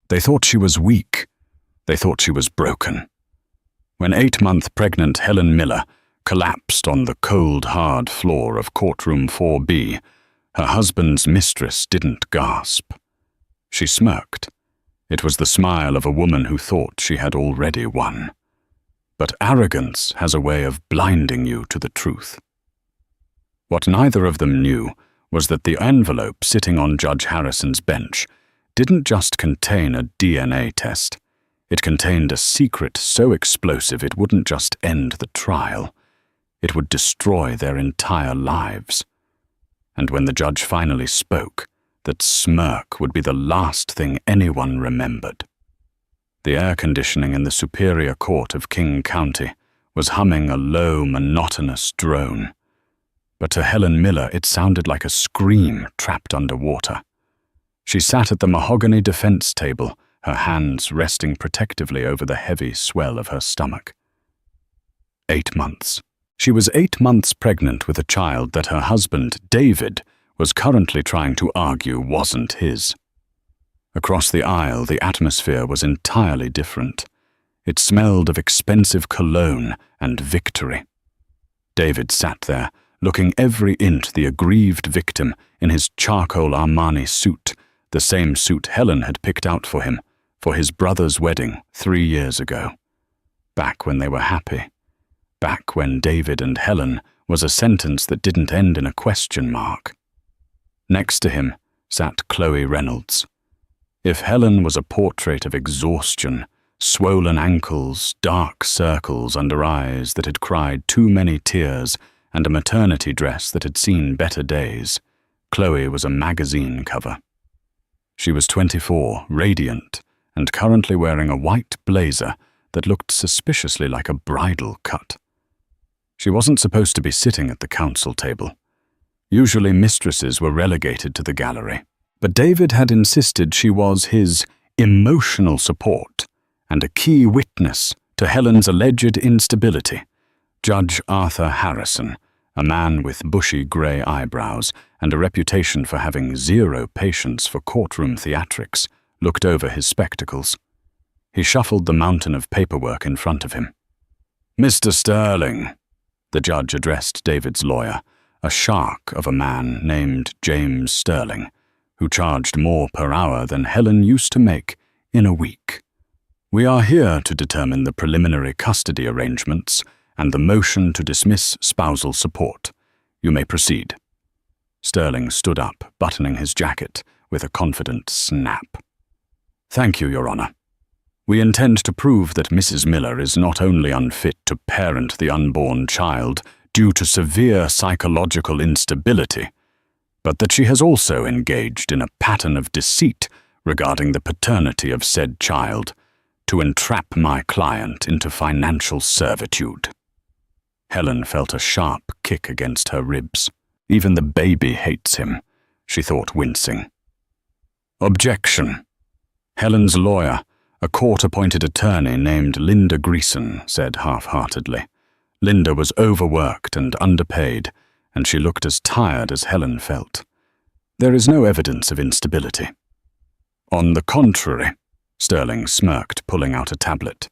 They thought she was weak. They thought she was broken. When 8-month pregnant Helen Miller collapsed on the cold, hard floor of courtroom 4B, her husband's mistress didn't gasp. She smirked. It was the smile of a woman who thought she had already won. But arrogance has a way of blinding you to the truth. What neither of them knew was that the envelope sitting on Judge Harrison's bench didn't just contain a DNA test. It contained a secret so explosive it wouldn't just end the trial. It would destroy their entire lives. And when the judge finally spoke, that smirk would be the last thing anyone remembered. The air conditioning in the Superior Court of King County was humming a low, monotonous drone. But to Helen Miller it sounded like a scream trapped underwater. She sat at the mahogany defense table, her hands resting protectively over the heavy swell of her stomach. 8 months. She was 8 months pregnant with a child that her husband, David, was currently trying to argue wasn't his. Across the aisle, the atmosphere was entirely different. It smelled of expensive cologne and victory. David sat there, looking every inch the aggrieved victim in his charcoal Armani suit, the same suit Helen had picked out for him for his brother's wedding 3 years ago. Back when they were happy. Back when David and Helen was a sentence that didn't end in a question mark. Next to him sat Chloe Reynolds. If Helen was a portrait of exhaustion, swollen ankles, dark circles under eyes that had cried too many tears, and a maternity dress that had seen better days, Chloe was a magazine cover. She was 24, radiant, and currently wearing a white blazer that looked suspiciously like a bridal cut. She wasn't supposed to be sitting at the counsel table. Usually mistresses were relegated to the gallery, but David had insisted she was his emotional support and a key witness to Helen's alleged instability. Judge Arthur Harrison, a man with bushy grey eyebrows and a reputation for having zero patience for courtroom theatrics, looked over his spectacles. He shuffled the mountain of paperwork in front of him. "Mr. Sterling," the judge addressed David's lawyer, a shark of a man named James Sterling, who charged more per hour than Helen used to make in a week. "We are here to determine the preliminary custody arrangements and the motion to dismiss spousal support. You may proceed." Sterling stood up, buttoning his jacket with a confident snap. "Thank you, Your Honor. We intend to prove that Mrs. Miller is not only unfit to parent the unborn child due to severe psychological instability, but that she has also engaged in a pattern of deceit regarding the paternity of said child to entrap my client into financial servitude." Helen felt a sharp kick against her ribs. Even the baby hates him, she thought, wincing. "Objection." Helen's lawyer, a court-appointed attorney named Linda Greason, said half-heartedly. Linda was overworked and underpaid, and she looked as tired as Helen felt. "There is no evidence of instability." "On the contrary," Sterling smirked, pulling out a tablet.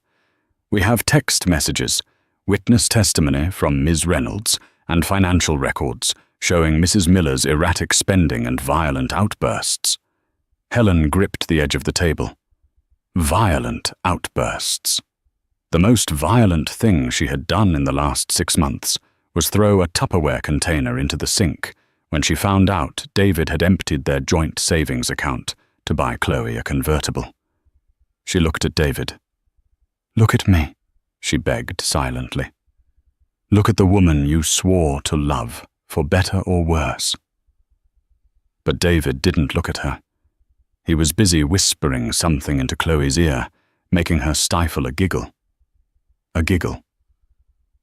"We have text messages, witness testimony from Ms. Reynolds, and financial records showing Mrs. Miller's erratic spending and violent outbursts." Helen gripped the edge of the table. Violent outbursts. The most violent thing she had done in the last 6 months was throw a Tupperware container into the sink when she found out David had emptied their joint savings account to buy Chloe a convertible. She looked at David. "Look at me," she begged silently. "Look at the woman you swore to love, for better or worse." But David didn't look at her. He was busy whispering something into Chloe's ear, making her stifle a giggle. A giggle.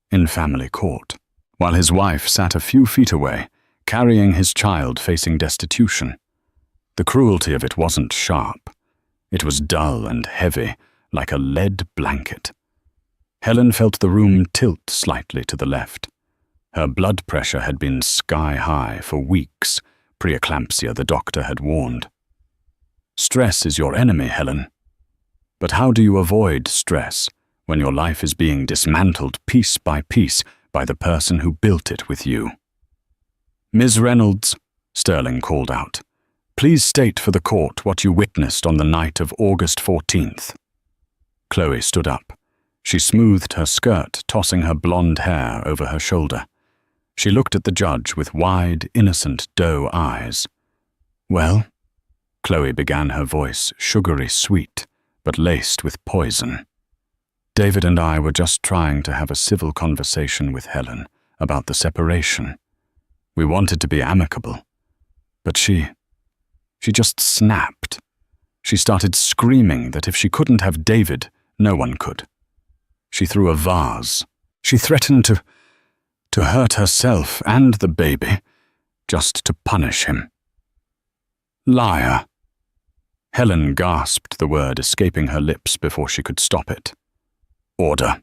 In family court, while his wife sat a few feet away, carrying his child facing destitution. The cruelty of it wasn't sharp. It was dull and heavy, like a lead blanket. Helen felt the room tilt slightly to the left. Her blood pressure had been sky-high for weeks, preeclampsia the doctor had warned. "Stress is your enemy, Helen," But how do you avoid stress when your life is being dismantled piece by piece by the person who built it with you? "Ms. Reynolds," Sterling called out, "please state for the court what you witnessed on the night of August 14th. Chloe stood up. She smoothed her skirt, tossing her blonde hair over her shoulder. She looked at the judge with wide, innocent doe eyes. "Well?" Chloe began, her voice sugary sweet, but laced with poison. "David and I were just trying to have a civil conversation with Helen about the separation. We wanted to be amicable, but she just snapped. She started screaming that if she couldn't have David, no one could. She threw a vase. She threatened to hurt herself and the baby, just to punish him." "Liar." Helen gasped, the word escaping her lips before she could stop it. "Order."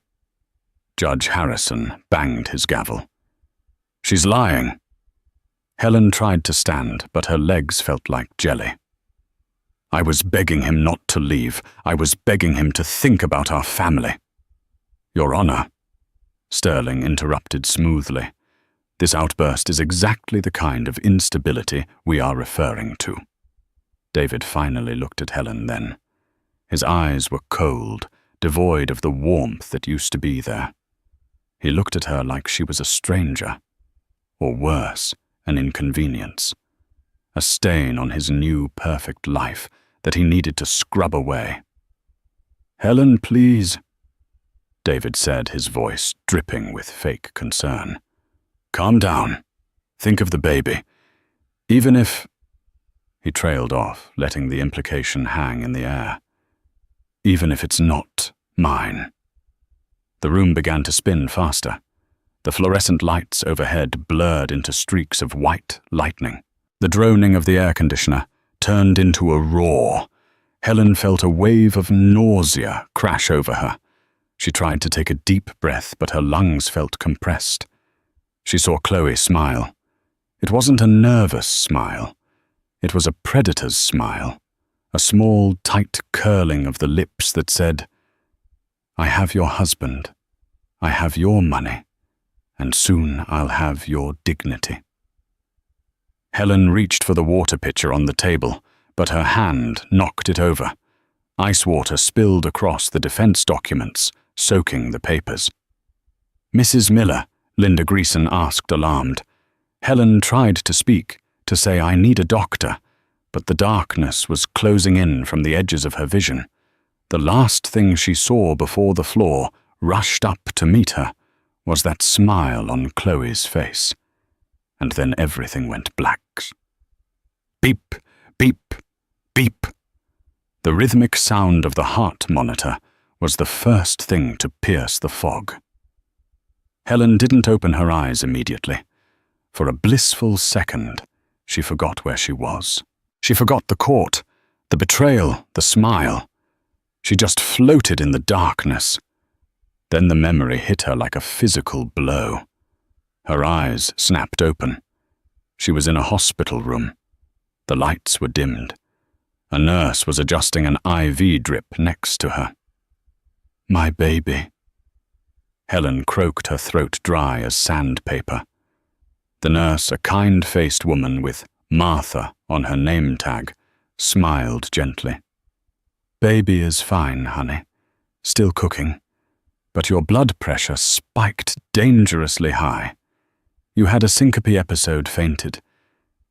Judge Harrison banged his gavel. "She's lying." Helen tried to stand, but her legs felt like jelly. "I was begging him not to leave. I was begging him to think about our family." "Your Honor," Sterling interrupted smoothly, "this outburst is exactly the kind of instability we are referring to." David finally looked at Helen then. His eyes were cold, devoid of the warmth that used to be there. He looked at her like she was a stranger, or worse, an inconvenience, a stain on his new perfect life that he needed to scrub away. "Helen, please," David said, his voice dripping with fake concern. "Calm down. Think of the baby. Even if—" He trailed off, letting the implication hang in the air. "Even if it's not mine." The room began to spin faster. The fluorescent lights overhead blurred into streaks of white lightning. The droning of the air conditioner turned into a roar. Helen felt a wave of nausea crash over her. She tried to take a deep breath, but her lungs felt compressed. She saw Chloe smile. It wasn't a nervous smile. It was a predator's smile, a small, tight curling of the lips that said, "I have your husband, I have your money, and soon I'll have your dignity." Helen reached for the water pitcher on the table, but her hand knocked it over. Ice water spilled across the defense documents, soaking the papers. "Mrs. Miller," Linda Greason asked, alarmed. Helen tried to speak, to say, "I need a doctor," but the darkness was closing in from the edges of her vision. The last thing she saw before the floor rushed up to meet her was that smile on Chloe's face. And then everything went black. Beep, beep, beep. The rhythmic sound of the heart monitor was the first thing to pierce the fog. Helen didn't open her eyes immediately. For a blissful second, she forgot where she was. She forgot the court, the betrayal, the smile. She just floated in the darkness. Then the memory hit her like a physical blow. Her eyes snapped open. She was in a hospital room. The lights were dimmed. A nurse was adjusting an IV drip next to her. "My baby." Helen croaked, her throat dry as sandpaper. The nurse, a kind-faced woman with Martha on her name tag, smiled gently. "Baby is fine, honey. Still cooking. But your blood pressure spiked dangerously high. You had a syncope episode, fainted.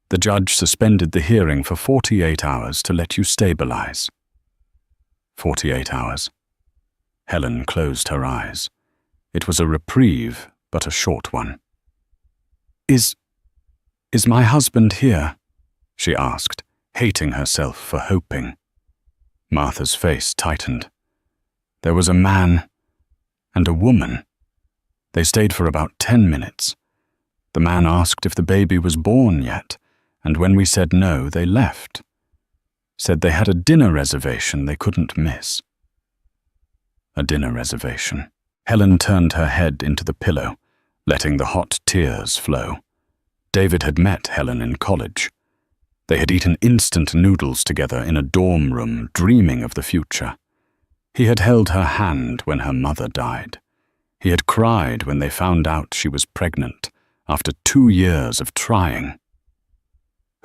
The judge suspended the hearing for 48 hours to let you stabilize." 48 hours. Helen closed her eyes. It was a reprieve, but a short one. Is my husband here?" she asked, hating herself for hoping. Martha's face tightened. There was a man and a woman. They stayed for about 10 minutes. The man asked if the baby was born yet, and when we said no, they left. Said they had a dinner reservation they couldn't miss. A dinner reservation. Helen turned her head into the pillow, letting the hot tears flow. David had met Helen in college. They had eaten instant noodles together in a dorm room, dreaming of the future. He had held her hand when her mother died. He had cried when they found out she was pregnant, after 2 years of trying.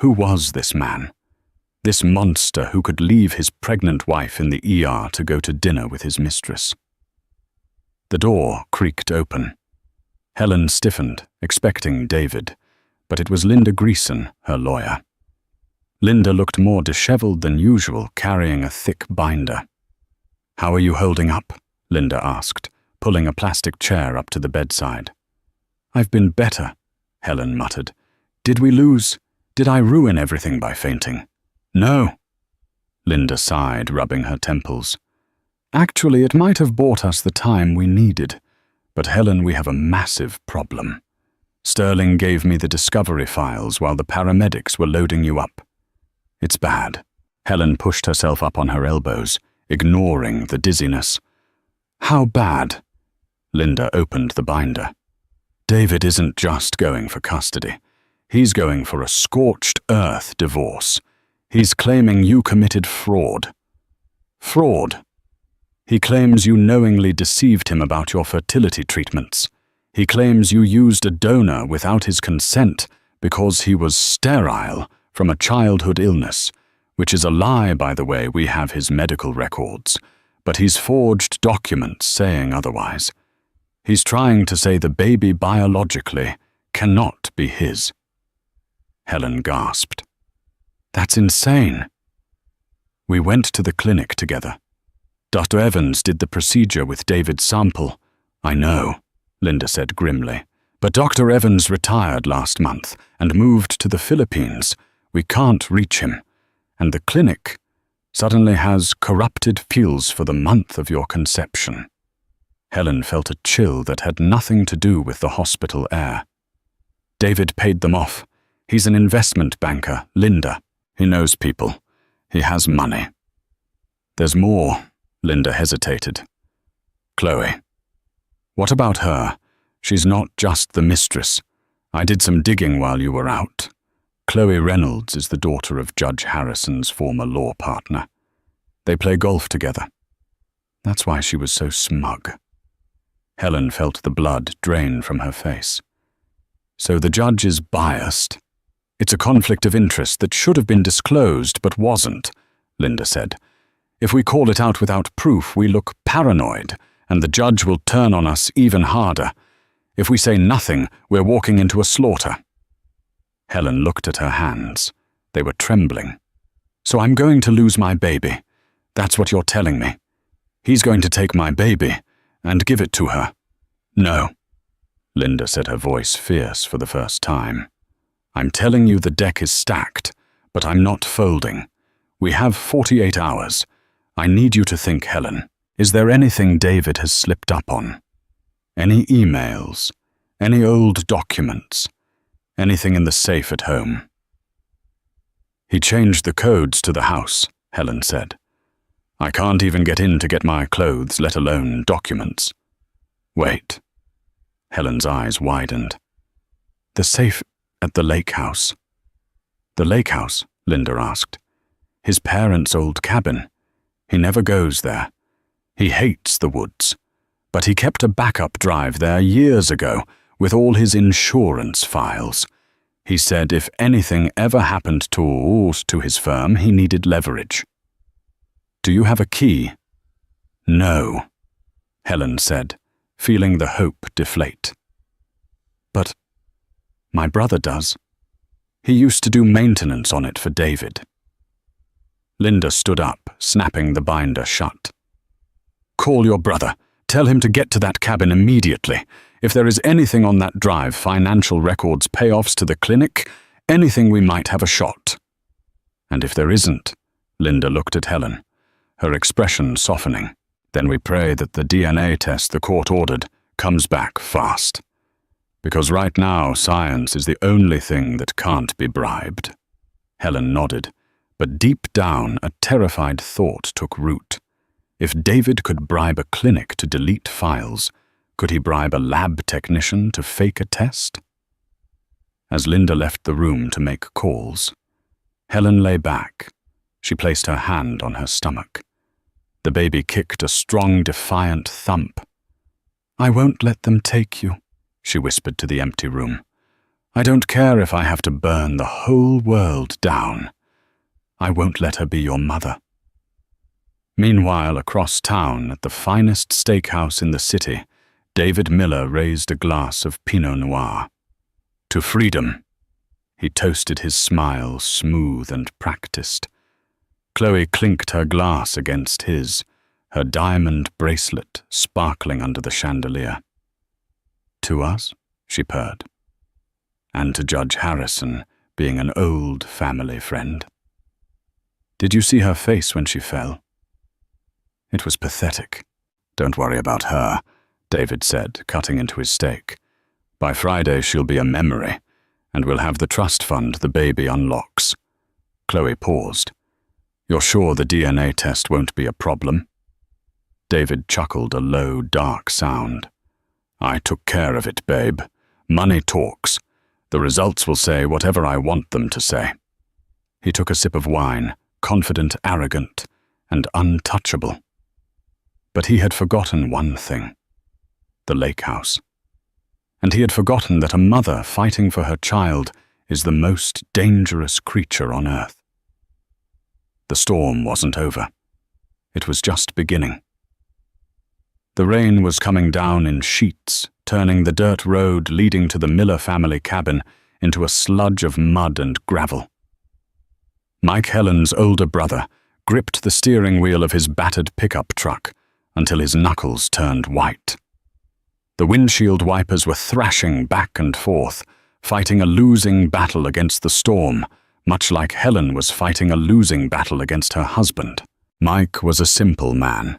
Who was this man? This monster who could leave his pregnant wife in the ER to go to dinner with his mistress. The door creaked open. Helen stiffened, expecting David, but it was Linda Greason, her lawyer. Linda looked more disheveled than usual, carrying a thick binder. "How are you holding up?" Linda asked, pulling a plastic chair up to the bedside. "I've been better," Helen muttered. "Did we lose? Did I ruin everything by fainting?" "No." Linda sighed, rubbing her temples. "Actually, it might have bought us the time we needed. But Helen, we have a massive problem. Sterling gave me the discovery files while the paramedics were loading you up. It's bad." Helen pushed herself up on her elbows, ignoring the dizziness. "How bad?" Linda opened the binder. "David isn't just going for custody. He's going for a scorched earth divorce. He's claiming you committed fraud." "Fraud?" "He claims you knowingly deceived him about your fertility treatments. He claims you used a donor without his consent because he was sterile from a childhood illness, which is a lie, by the way. We have his medical records, but he's forged documents saying otherwise. He's trying to say the baby biologically cannot be his." Helen gasped. "That's insane." "We went to the clinic together. Dr. Evans did the procedure with David's sample." "I know," Linda said grimly, "but Dr. Evans retired last month and moved to the Philippines. We can't reach him. And the clinic suddenly has corrupted fields for the month of your conception." Helen felt a chill that had nothing to do with the hospital air. "David paid them off. He's an investment banker, Linda. He knows people. He has money." "There's more," Linda hesitated. "Chloe. What about her? She's not just the mistress. I did some digging while you were out. Chloe Reynolds is the daughter of Judge Harrison's former law partner. They play golf together. That's why she was so smug." Helen felt the blood drain from her face. "So the judge is biased. It's a conflict of interest that should have been disclosed but wasn't," Linda said. "If we call it out without proof, we look paranoid, and the judge will turn on us even harder. If we say nothing, we're walking into a slaughter." Helen looked at her hands. They were trembling. "So I'm going to lose my baby. That's what you're telling me. He's going to take my baby and give it to her." "No," Linda said, her voice fierce for the first time. "I'm telling you the deck is stacked, but I'm not folding. We have 48 hours. I need you to think, Helen. Is there anything David has slipped up on? Any emails? Any old documents? Anything in the safe at home?" "He changed the codes to the house," Helen said. "I can't even get in to get my clothes, let alone documents." "Wait." Helen's eyes widened. "The safe at the lake house." "The lake house?" Linda asked. "His parents' old cabin. He never goes there. He hates the woods. But he kept a backup drive there years ago with all his insurance files. He said if anything ever happened to his firm, he needed leverage." "Do you have a key?" "No," Helen said, feeling the hope deflate. "But my brother does. He used to do maintenance on it for David." Linda stood up, snapping the binder shut. "Call your brother. Tell him to get to that cabin immediately. If there is anything on that drive, financial records, payoffs to the clinic, anything, we might have a shot." "And if there isn't?" Linda looked at Helen, her expression softening. "Then we pray that the DNA test the court ordered comes back fast. Because right now, science is the only thing that can't be bribed." Helen nodded, but deep down a terrified thought took root. If David could bribe a clinic to delete files, could he bribe a lab technician to fake a test? As Linda left the room to make calls, Helen lay back. She placed her hand on her stomach. The baby kicked a strong, defiant thump. "I won't let them take you," she whispered to the empty room. "I don't care if I have to burn the whole world down. I won't let her be your mother." Meanwhile, across town, at the finest steakhouse in the city, David Miller raised a glass of Pinot Noir. "To freedom." He toasted his smile, smooth and practiced. Chloe clinked her glass against his, her diamond bracelet sparkling under the chandelier. "To us," she purred. "And to Judge Harrison, being an old family friend." "Did you see her face when she fell?" "It was pathetic." "Don't worry about her," David said, cutting into his steak. "By Friday she'll be a memory, and we'll have the trust fund the baby unlocks." Chloe paused. "You're sure the DNA test won't be a problem?" David chuckled a low, dark sound. "I took care of it, babe. Money talks. The results will say whatever I want them to say." He took a sip of wine, confident, arrogant, and untouchable. But he had forgotten one thing: the lake house. And he had forgotten that a mother fighting for her child is the most dangerous creature on earth. The storm wasn't over. It was just beginning. The rain was coming down in sheets, turning the dirt road leading to the Miller family cabin into a sludge of mud and gravel. Mike Helen's older brother gripped the steering wheel of his battered pickup truck until his knuckles turned white. The windshield wipers were thrashing back and forth, fighting a losing battle against the storm, much like Helen was fighting a losing battle against her husband. Mike was a simple man.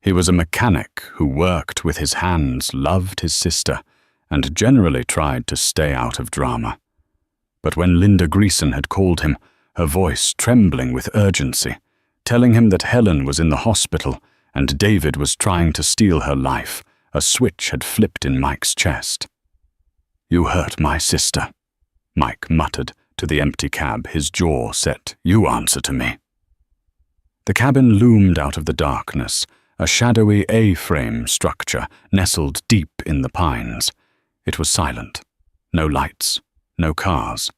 He was a mechanic who worked with his hands, loved his sister, and generally tried to stay out of drama. But when Linda Greason had called him, her voice trembling with urgency, telling him that Helen was in the hospital and David was trying to steal her life, a switch had flipped in Mike's chest. "You hurt my sister," Mike muttered to the empty cab, his jaw set. "You answer to me." The cabin loomed out of the darkness, a shadowy A-frame structure nestled deep in the pines. It was silent. No lights, no cars.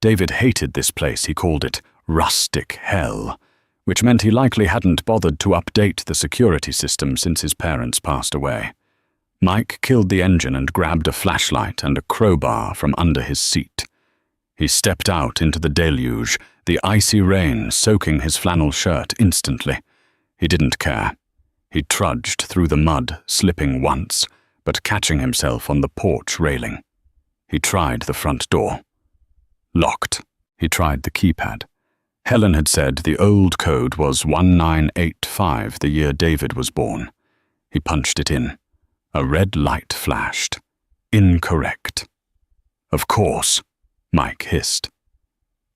David hated this place. He called it rustic hell, which meant he likely hadn't bothered to update the security system since his parents passed away. Mike killed the engine and grabbed a flashlight and a crowbar from under his seat. He stepped out into the deluge, the icy rain soaking his flannel shirt instantly. He didn't care. He trudged through the mud, slipping once, but catching himself on the porch railing. He tried the front door. Locked. He tried the keypad. Helen had said the old code was 1985, the year David was born. He punched it in. A red light flashed. Incorrect. "Of course," Mike hissed.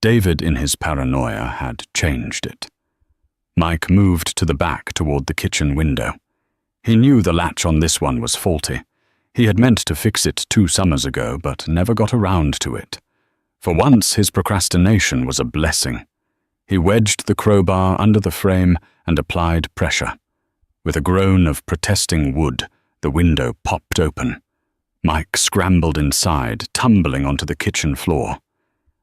David, in his paranoia, had changed it. Mike moved to the back toward the kitchen window. He knew the latch on this one was faulty. He had meant to fix it 2 summers ago, but never got around to it. For once, his procrastination was a blessing. He wedged the crowbar under the frame and applied pressure. With a groan of protesting wood, the window popped open. Mike scrambled inside, tumbling onto the kitchen floor.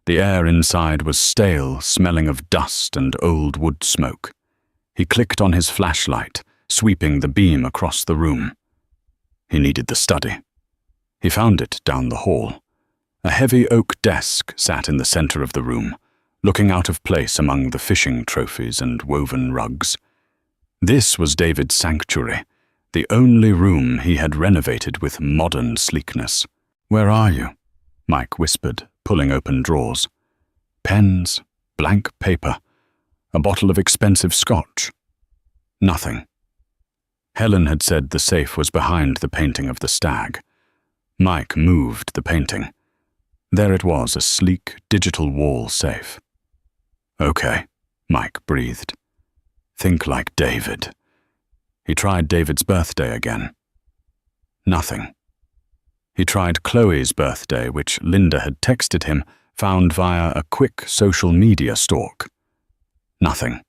The air inside was stale, smelling of dust and old wood smoke. He clicked on his flashlight, sweeping the beam across the room. He needed the study. He found it down the hall. A heavy oak desk sat in the center of the room, looking out of place among the fishing trophies and woven rugs. This was David's sanctuary, the only room he had renovated with modern sleekness. "Where are you?" Mike whispered, pulling open drawers. Pens, blank paper, a bottle of expensive scotch. Nothing. Helen had said the safe was behind the painting of the stag. Mike moved the painting. There it was, a sleek, digital wall safe. "Okay," Mike breathed. "Think like David." He tried David's birthday again. Nothing. He tried Chloe's birthday, which Linda had texted him, found via a quick social media stalk. Nothing.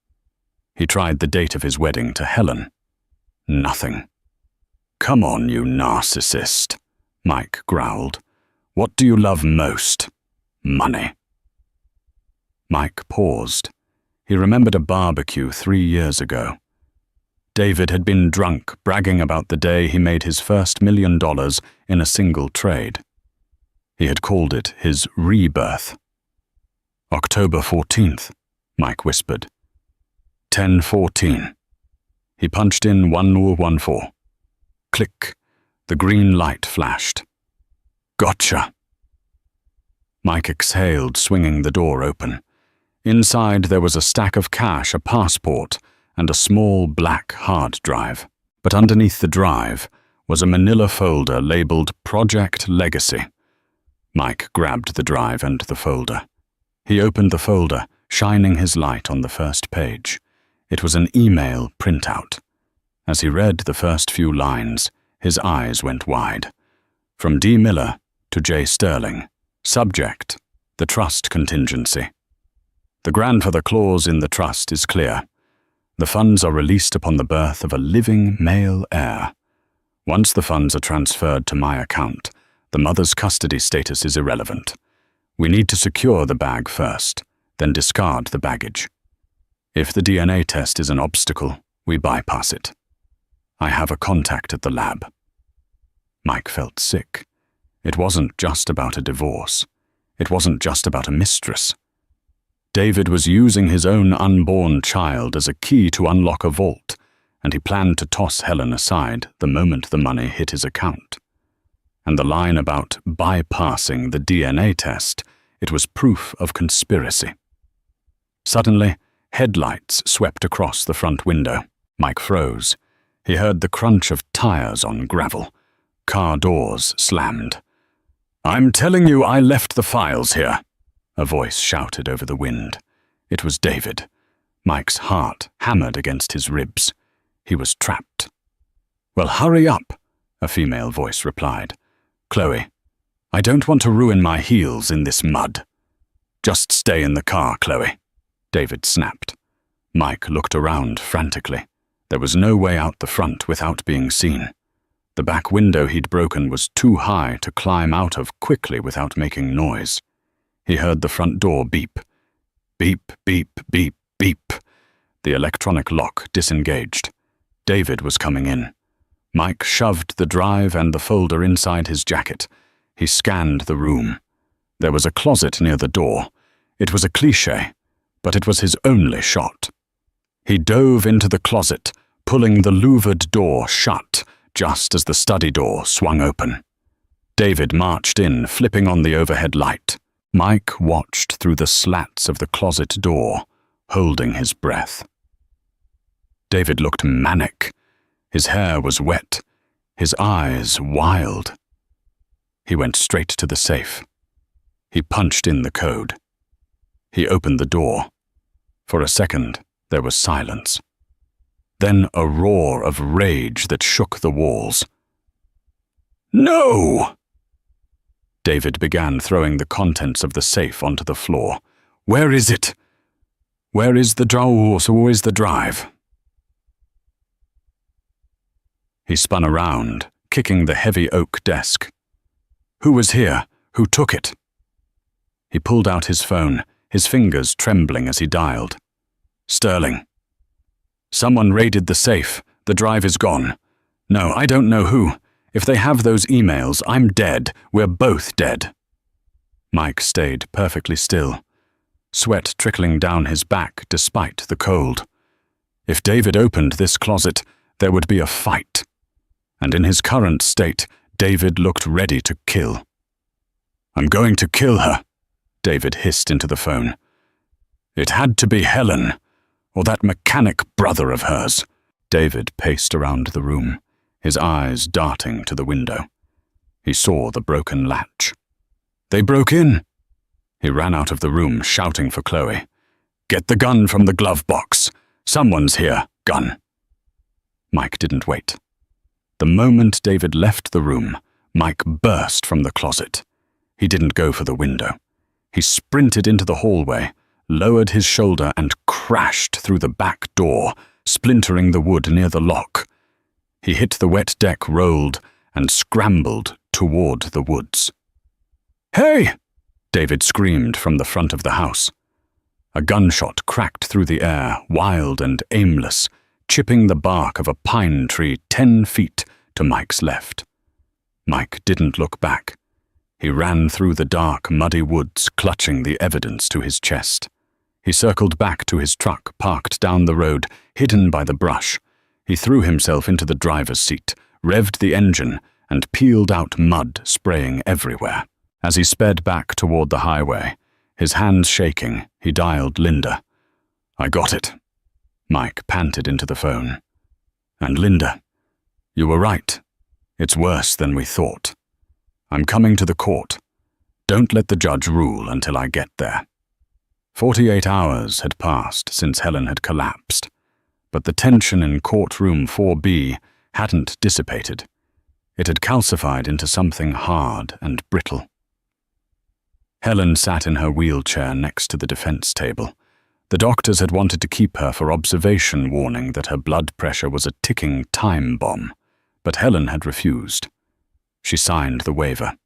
He tried the date of his wedding to Helen. Nothing. "Come on, you narcissist," Mike growled. "What do you love most? Money." Mike paused. He remembered a barbecue 3 years ago. David had been drunk, bragging about the day he made his first $1 million in a single trade. He had called it his rebirth. "October 14th, Mike whispered. 10:14. He punched in 1014. Click. The green light flashed. "Gotcha." Mike exhaled, swinging the door open. Inside there was a stack of cash, a passport, and a small black hard drive. But underneath the drive was a manila folder labeled Project Legacy. Mike grabbed the drive and the folder. He opened the folder, shining his light on the first page. It was an email printout. As he read the first few lines, his eyes went wide. From D. Miller to J. Sterling. Subject: the trust contingency. The grandfather clause in the trust is clear. The funds are released upon the birth of a living male heir. Once the funds are transferred to my account, the mother's custody status is irrelevant. We need to secure the bag first, then discard the baggage. If the DNA test is an obstacle, we bypass it. I have a contact at the lab. Mike felt sick. It wasn't just about a divorce. It wasn't just about a mistress. David was using his own unborn child as a key to unlock a vault, and he planned to toss Helen aside the moment the money hit his account. And the line about bypassing the DNA test, it was proof of conspiracy. Suddenly, headlights swept across the front window. Mike froze. He heard the crunch of tires on gravel. Car doors slammed. "I'm telling you I left the files here," a voice shouted over the wind. It was David. Mike's heart hammered against his ribs. He was trapped. "Well, hurry up," a female voice replied. "Chloe, I don't want to ruin my heels in this mud." "Just stay in the car, Chloe," David snapped. Mike looked around frantically. There was no way out the front without being seen. The back window he'd broken was too high to climb out of quickly without making noise. He heard the front door beep. Beep, beep, beep, beep. The electronic lock disengaged. David was coming in. Mike shoved the drive and the folder inside his jacket. He scanned the room. There was a closet near the door. It was a cliché, but it was his only shot. He dove into the closet, pulling the louvered door shut just as the study door swung open. David marched in, flipping on the overhead light. Mike watched through the slats of the closet door, holding his breath. David looked manic. His hair was wet, his eyes wild. He went straight to the safe. He punched in the code. He opened the door. For a second, there was silence. Then a roar of rage that shook the walls. "No!" David began throwing the contents of the safe onto the floor. "Where is it? Where is the drive?" He spun around, kicking the heavy oak desk. "Who was here? Who took it?" He pulled out his phone, his fingers trembling as he dialed. "Sterling. Someone raided the safe. The drive is gone. No, I don't know who. If they have those emails, I'm dead. We're both dead." Mike stayed perfectly still, sweat trickling down his back despite the cold. If David opened this closet, there would be a fight. And in his current state, David looked ready to kill. "I'm going to kill her," David hissed into the phone. "It had to be Helen, or that mechanic brother of hers." David paced around the room, his eyes darting to the window. He saw the broken latch. "They broke in!" He ran out of the room, shouting for Chloe. "Get the gun from the glove box. Someone's here. Gun." Mike didn't wait. The moment David left the room, Mike burst from the closet. He didn't go for the window. He sprinted into the hallway, lowered his shoulder and crashed through the back door, splintering the wood near the lock. He hit the wet deck, rolled, and scrambled toward the woods. "Hey!" David screamed from the front of the house. A gunshot cracked through the air, wild and aimless, chipping the bark of a pine tree 10 feet to Mike's left. Mike didn't look back. He ran through the dark, muddy woods, clutching the evidence to his chest. He circled back to his truck, parked down the road, hidden by the brush. He threw himself into the driver's seat, revved the engine, and peeled out mud spraying everywhere. As he sped back toward the highway, his hands shaking, he dialed Linda. "I got it." Mike panted into the phone. "And Linda, you were right. It's worse than we thought. I'm coming to the court. Don't let the judge rule until I get there." 48 hours had passed since Helen had collapsed, but the tension in courtroom 4B hadn't dissipated. It had calcified into something hard and brittle. Helen sat in her wheelchair next to the defense table. The doctors had wanted to keep her for observation, warning that her blood pressure was a ticking time bomb, but Helen had refused. She signed the waiver.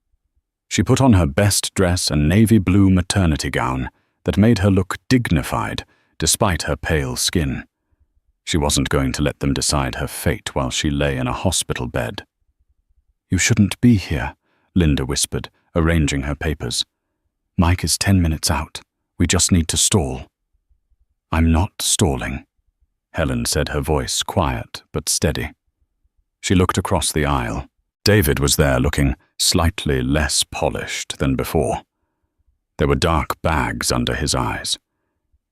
She put on her best dress and navy blue maternity gown that made her look dignified despite her pale skin. She wasn't going to let them decide her fate while she lay in a hospital bed. "You shouldn't be here," Linda whispered, arranging her papers. "Mike is 10 minutes out. We just need to stall." "I'm not stalling," Helen said, her voice quiet but steady. She looked across the aisle. David was there, looking slightly less polished than before. There were dark bags under his eyes.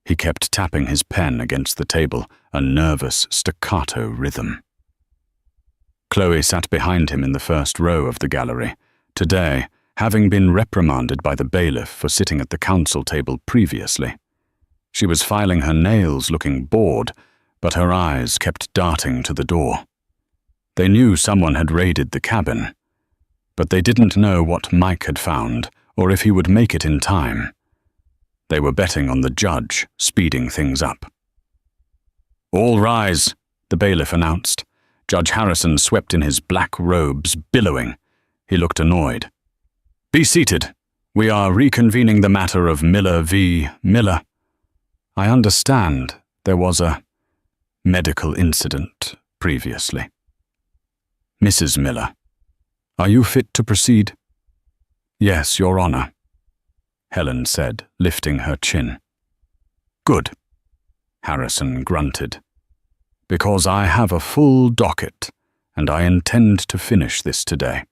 He kept tapping his pen against the table, a nervous staccato rhythm. Chloe sat behind him in the first row of the gallery. Today, having been reprimanded by the bailiff for sitting at the counsel table previously. She was filing her nails, looking bored, but her eyes kept darting to the door. They knew someone had raided the cabin, but they didn't know what Mike had found or if he would make it in time. They were betting on the judge speeding things up. "All rise," the bailiff announced. Judge Harrison swept in his black robes, billowing. He looked annoyed. "Be seated. We are reconvening the matter of Miller v. Miller. I understand there was a medical incident previously. Mrs. Miller, are you fit to proceed?" "Yes, Your Honor," Helen said, lifting her chin. "Good," Harrison grunted. "Because I have a full docket, and I intend to finish this today.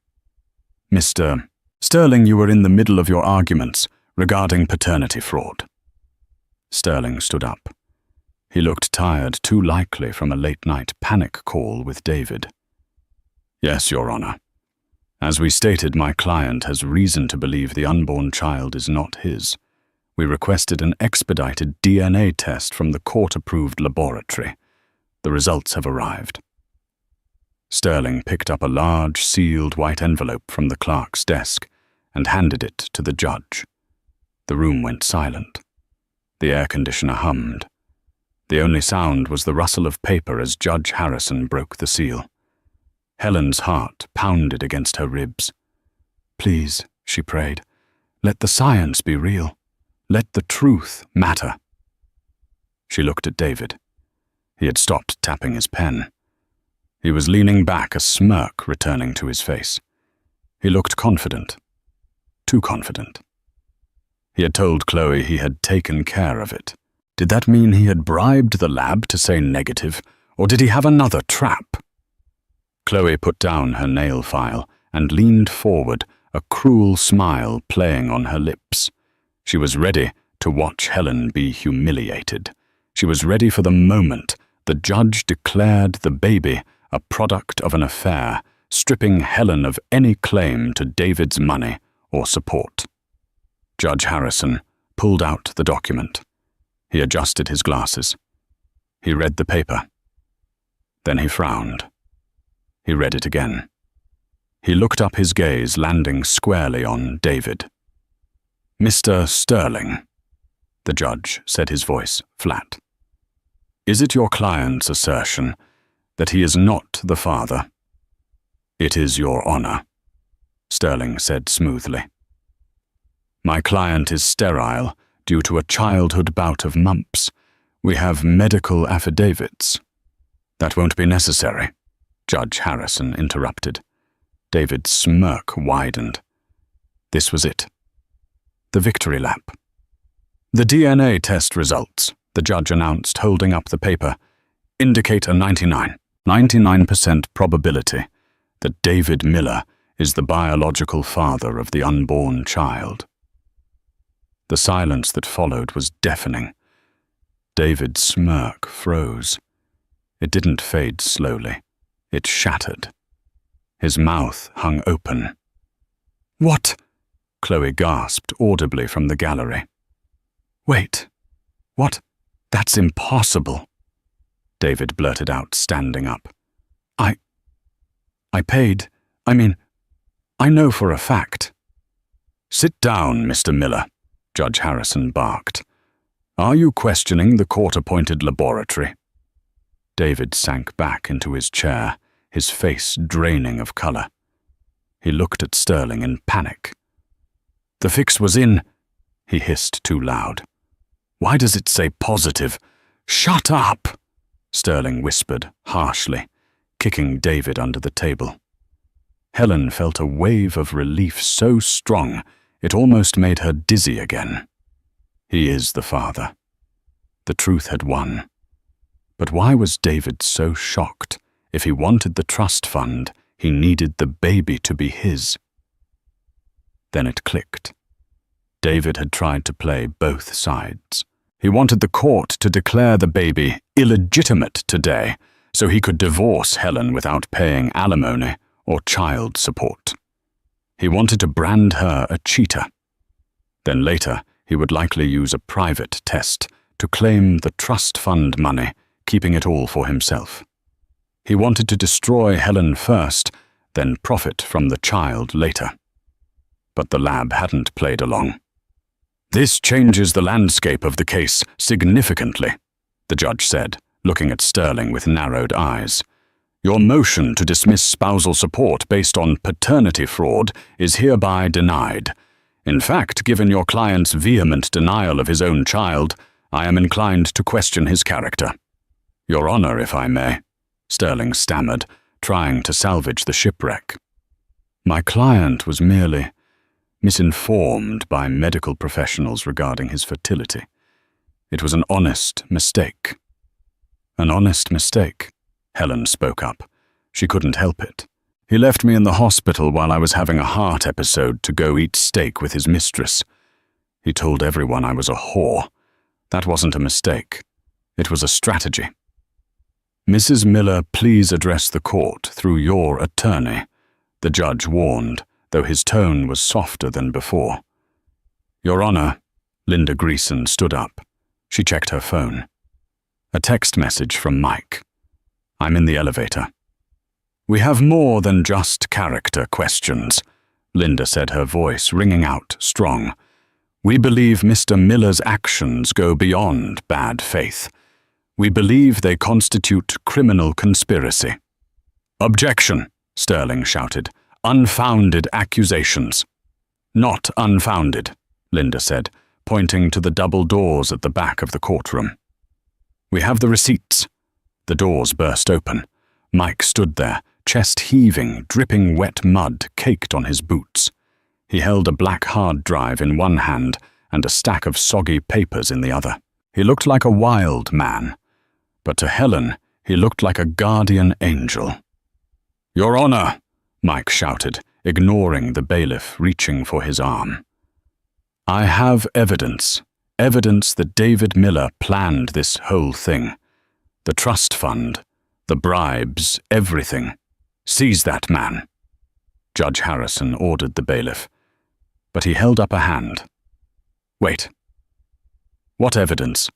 Mr. Sterling, you were in the middle of your arguments regarding paternity fraud." Sterling stood up. He looked tired, too likely from a late-night panic call with David. "Yes, Your Honor. As we stated, my client has reason to believe the unborn child is not his. We requested an expedited DNA test from the court-approved laboratory. The results have arrived." Sterling picked up a large, sealed white envelope from the clerk's desk and handed it to the judge. The room went silent. The air conditioner hummed. The only sound was the rustle of paper as Judge Harrison broke the seal. Helen's heart pounded against her ribs. "Please," she prayed, "let the science be real. Let the truth matter." She looked at David. He had stopped tapping his pen. He was leaning back, a smirk returning to his face. He looked confident. Too confident. He had told Chloe he had taken care of it. Did that mean he had bribed the lab to say negative, or did he have another trap? Chloe put down her nail file and leaned forward, a cruel smile playing on her lips. She was ready to watch Helen be humiliated. She was ready for the moment the judge declared the baby a product of an affair, stripping Helen of any claim to David's money or support. Judge Harrison pulled out the document. He adjusted his glasses. He read the paper. Then he frowned. He read it again. He looked up, his gaze landing squarely on David. "Mr. Sterling, The judge said, his voice flat. Is it your client's assertion that he is not the father? It is, Your Honor, Sterling said smoothly. My client is sterile due to a childhood bout of mumps. We have medical affidavits. That won't be necessary, Judge Harrison interrupted. David's smirk widened. This was it. The victory lap. The DNA test results, the judge announced, holding up the paper, indicate a 99% probability that David Miller is the biological father of the unborn child. The silence that followed was deafening. David's smirk froze. It didn't fade slowly. It shattered. His mouth hung open. What? Chloe gasped audibly from the gallery. Wait. What? That's impossible. David blurted out, standing up. I paid. I know for a fact. Sit down, Mr. Miller, Judge Harrison barked. Are you questioning the court-appointed laboratory? David sank back into his chair, his face draining of color. He looked at Sterling in panic. The fix was in, he hissed too loud. Why does it say positive? Shut up, Sterling whispered harshly, kicking David under the table. Helen felt a wave of relief so strong it almost made her dizzy again. He is the father. The truth had won. But why was David so shocked? If he wanted the trust fund, he needed the baby to be his. Then it clicked. David had tried to play both sides. He wanted the court to declare the baby illegitimate today, so he could divorce Helen without paying alimony or child support. He wanted to brand her a cheater. Then later, he would likely use a private test to claim the trust fund money, keeping it all for himself. He wanted to destroy Helen first, then profit from the child later. But the lab hadn't played along. This changes the landscape of the case significantly, the judge said, looking at Sterling with narrowed eyes. Your motion to dismiss spousal support based on paternity fraud is hereby denied. In fact, given your client's vehement denial of his own child, I am inclined to question his character. Your Honor, if I may, Sterling stammered, trying to salvage the shipwreck. My client was merely misinformed by medical professionals regarding his fertility. It was an honest mistake. An honest mistake, Helen spoke up. She couldn't help it. He left me in the hospital while I was having a heart episode to go eat steak with his mistress. He told everyone I was a whore. That wasn't a mistake. It was a strategy. Mrs. Miller, please address the court through your attorney, the judge warned, though his tone was softer than before. Your Honor, Linda Greason stood up. She checked her phone. A text message from Mike. I'm in the elevator. We have more than just character questions, Linda said, her voice ringing out strong. We believe Mr. Miller's actions go beyond bad faith. We believe they constitute criminal conspiracy. Objection, Sterling shouted. Unfounded accusations. Not unfounded, Linda said, pointing to the double doors at the back of the courtroom. We have the receipts. The doors burst open. Mike stood there, chest heaving, dripping wet mud caked on his boots. He held a black hard drive in one hand and a stack of soggy papers in the other. He looked like a wild man, but to Helen, he looked like a guardian angel. Your Honor, Mike shouted, ignoring the bailiff reaching for his arm. I have evidence that David Miller planned this whole thing. The trust fund, the bribes, everything. Seize that man. Judge Harrison ordered the bailiff, but he held up a hand. Wait. What evidence?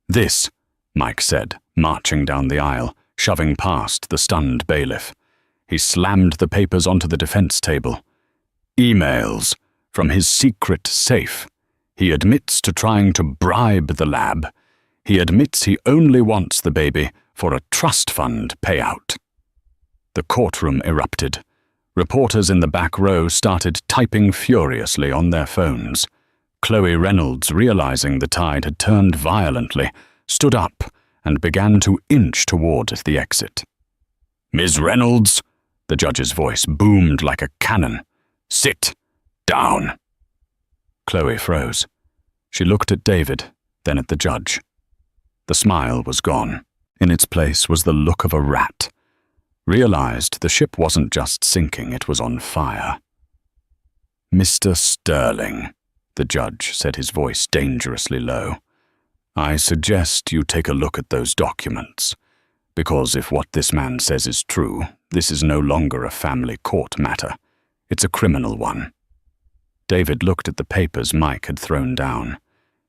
This, Mike said, marching down the aisle, shoving past the stunned bailiff. He slammed the papers onto the defense table. Emails from his secret safe. He admits to trying to bribe the lab. He admits he only wants the baby for a trust fund payout. The courtroom erupted. Reporters in the back row started typing furiously on their phones. Chloe Reynolds, realizing the tide had turned violently, stood up and began to inch toward the exit. "Ms. Reynolds," the judge's voice boomed like a cannon. "Sit down." Chloe froze. She looked at David, then at the judge. The smile was gone. In its place was the look of a rat. Realized the ship wasn't just sinking, it was on fire. "Mr. Sterling," the judge said, his voice dangerously low, "I suggest you take a look at those documents, because if what this man says is true, this is no longer a family court matter. It's a criminal one." David looked at the papers Mike had thrown down.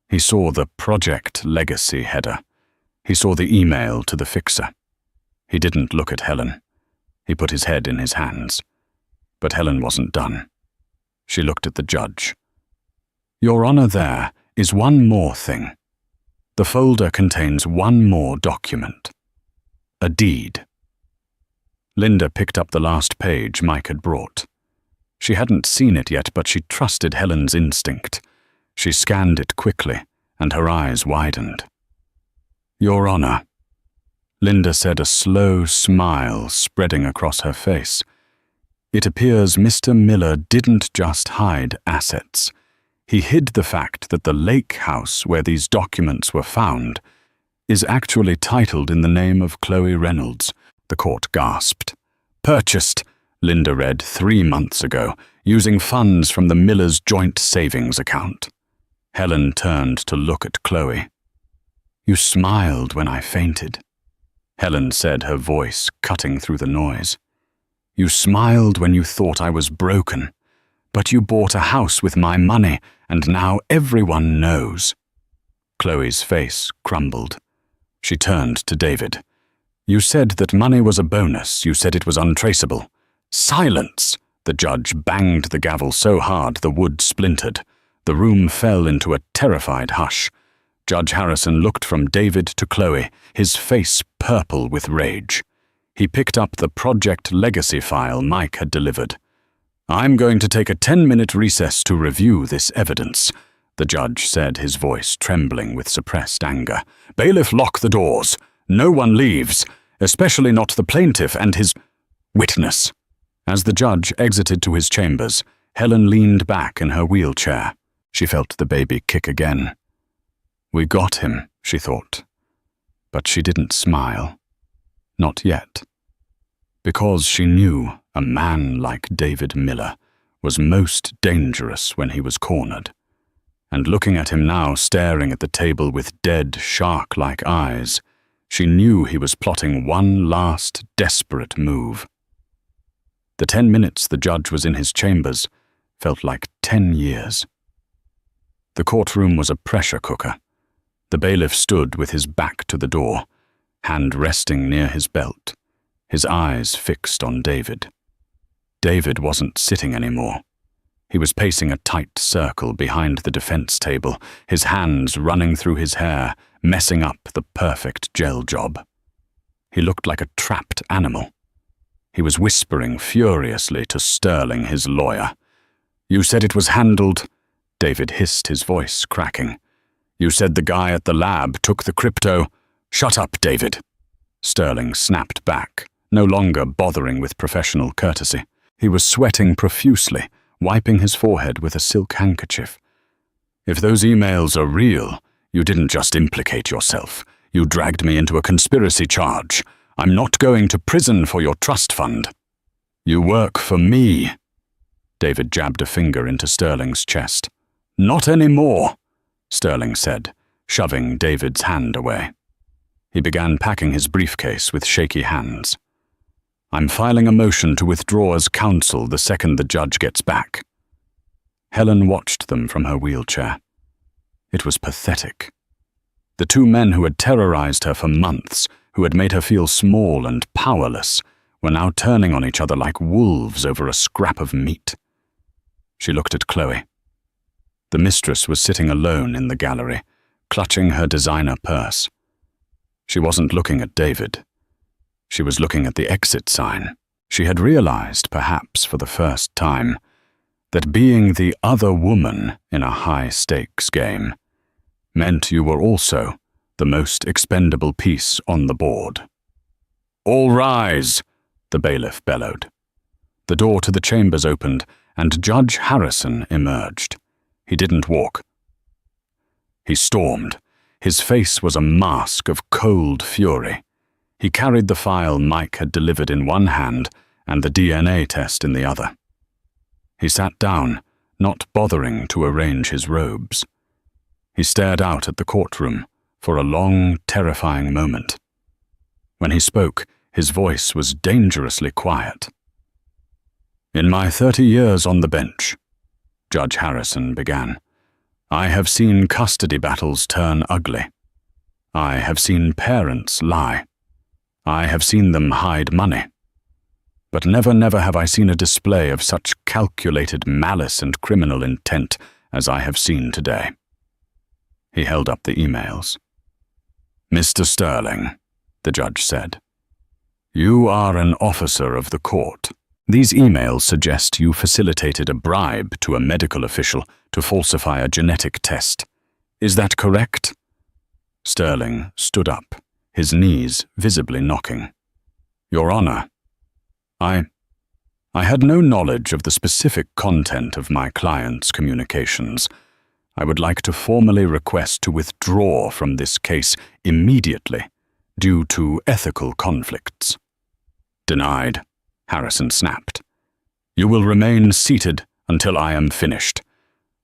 He saw the Project Legacy header. He saw the email to the fixer. He didn't look at Helen. He put his head in his hands. But Helen wasn't done. She looked at the judge. "Your Honor, there is one more thing. The folder contains one more document. A deed." Linda picked up the last page Mike had brought. She hadn't seen it yet, but she trusted Helen's instinct. She scanned it quickly, and her eyes widened. "Your Honor," Linda said, a slow smile spreading across her face. "It appears Mr. Miller didn't just hide assets. He hid the fact that the lake house where these documents were found is actually titled in the name of Chloe Reynolds." The court gasped. "Purchased," Linda read, 3 months ago, using funds from the Millers' joint savings account. Helen turned to look at Chloe. "You smiled when I fainted," Helen said, her voice cutting through the noise. "You smiled when you thought I was broken, but you bought a house with my money, and now everyone knows." Chloe's face crumbled. She turned to David. "You said that money was a bonus. You said it was untraceable." "Silence!" The judge banged the gavel so hard the wood splintered. The room fell into a terrified hush. Judge Harrison looked from David to Chloe, his face purple with rage. He picked up the Project Legacy file Mike had delivered. "I'm going to take a 10-minute recess to review this evidence," the judge said, his voice trembling with suppressed anger. "Bailiff, lock the doors. No one leaves, especially not the plaintiff and his witness." As the judge exited to his chambers, Helen leaned back in her wheelchair. She felt the baby kick again. "We got him," she thought. But she didn't smile. Not yet. Because she knew a man like David Miller was most dangerous when he was cornered. And looking at him now, staring at the table with dead, shark-like eyes, she knew he was plotting one last desperate move. The 10 minutes the judge was in his chambers felt like 10 years. The courtroom was a pressure cooker. The bailiff stood with his back to the door, hand resting near his belt, his eyes fixed on David. David wasn't sitting anymore. He was pacing a tight circle behind the defense table, his hands running through his hair, messing up the perfect gel job. He looked like a trapped animal. He was whispering furiously to Sterling, his lawyer. "You said it was handled," David hissed, his voice cracking. "You said the guy at the lab took the crypto." "Shut up, David," Sterling snapped back, no longer bothering with professional courtesy. He was sweating profusely, wiping his forehead with a silk handkerchief. "If those emails are real, you didn't just implicate yourself. You dragged me into a conspiracy charge. I'm not going to prison for your trust fund." "You work for me." David jabbed a finger into Sterling's chest. "Not anymore," Sterling said, shoving David's hand away. He began packing his briefcase with shaky hands. "I'm filing a motion to withdraw as counsel the second the judge gets back." Helen watched them from her wheelchair. It was pathetic. The two men who had terrorized her for months, who had made her feel small and powerless, were now turning on each other like wolves over a scrap of meat. She looked at Chloe. The mistress was sitting alone in the gallery, clutching her designer purse. She wasn't looking at David. She was looking at the exit sign. She had realized, perhaps for the first time, that being the other woman in a high-stakes game meant you were also the most expendable piece on the board. "All rise!" the bailiff bellowed. The door to the chambers opened, and Judge Harrison emerged. He didn't walk. He stormed. His face was a mask of cold fury. He carried the file Mike had delivered in one hand and the DNA test in the other. He sat down, not bothering to arrange his robes. He stared out at the courtroom for a long, terrifying moment. When he spoke, his voice was dangerously quiet. "In my 30 years on the bench," Judge Harrison began, "I have seen custody battles turn ugly. I have seen parents lie. I have seen them hide money. But never have I seen a display of such calculated malice and criminal intent as I have seen today." He held up the emails. "Mr. Sterling," the judge said, "you are an officer of the court. These emails suggest you facilitated a bribe to a medical official to falsify a genetic test. Is that correct?" Sterling stood up, his knees visibly knocking. "Your Honor, I had no knowledge of the specific content of my client's communications. I would like to formally request to withdraw from this case immediately due to ethical conflicts." "Denied," Harrison snapped. "You will remain seated until I am finished.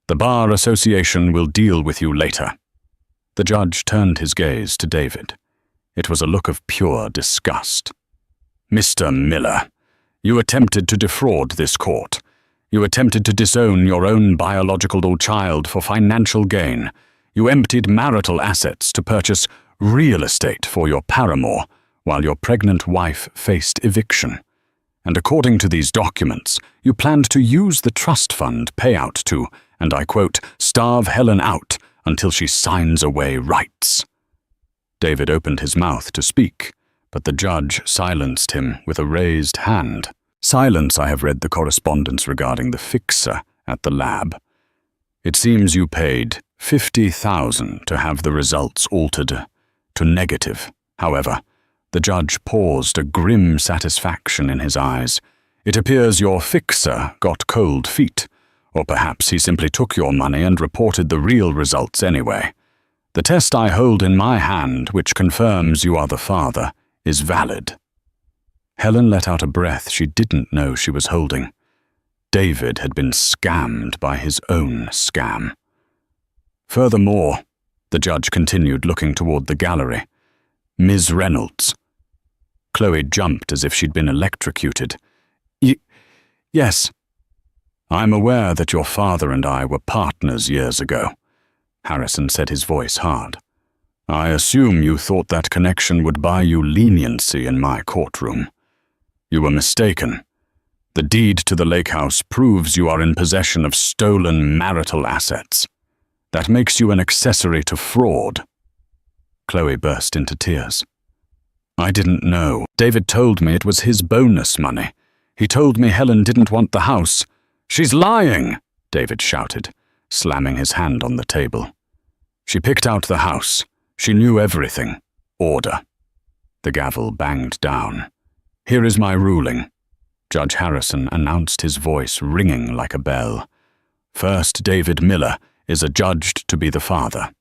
The Bar Association will deal with you later." The judge turned his gaze to David. It was a look of pure disgust. "Mr. Miller, you attempted to defraud this court. You attempted to disown your own biological child for financial gain. You emptied marital assets to purchase real estate for your paramour while your pregnant wife faced eviction. And according to these documents, you planned to use the trust fund payout to, and I quote, starve Helen out until she signs away rights." David opened his mouth to speak, but the judge silenced him with a raised hand. "Silence, I have read the correspondence regarding the fixer at the lab. It seems you paid $50,000 to have the results altered to negative. However, the judge paused, a grim satisfaction in his eyes. It appears your fixer got cold feet, or perhaps he simply took your money and reported the real results anyway. The test I hold in my hand, which confirms you are the father, is valid." Helen let out a breath she didn't know she was holding. David had been scammed by his own scam. "Furthermore," the judge continued, looking toward the gallery, "Ms. Reynolds." Chloe jumped as if she'd been electrocuted. Yes. "I'm aware that your father and I were partners years ago," Harrison said, his voice hard. "I assume you thought that connection would buy you leniency in my courtroom. You were mistaken. The deed to the lake house proves you are in possession of stolen marital assets. That makes you an accessory to fraud." Chloe burst into tears. "I didn't know. David told me it was his bonus money. He told me Helen didn't want the house." "She's lying!" David shouted, slamming his hand on the table. "She picked out the house. She knew everything. Order." The gavel banged down. "Here is my ruling." Judge Harrison announced, his voice ringing like a bell. "First, David Miller is adjudged to be the father.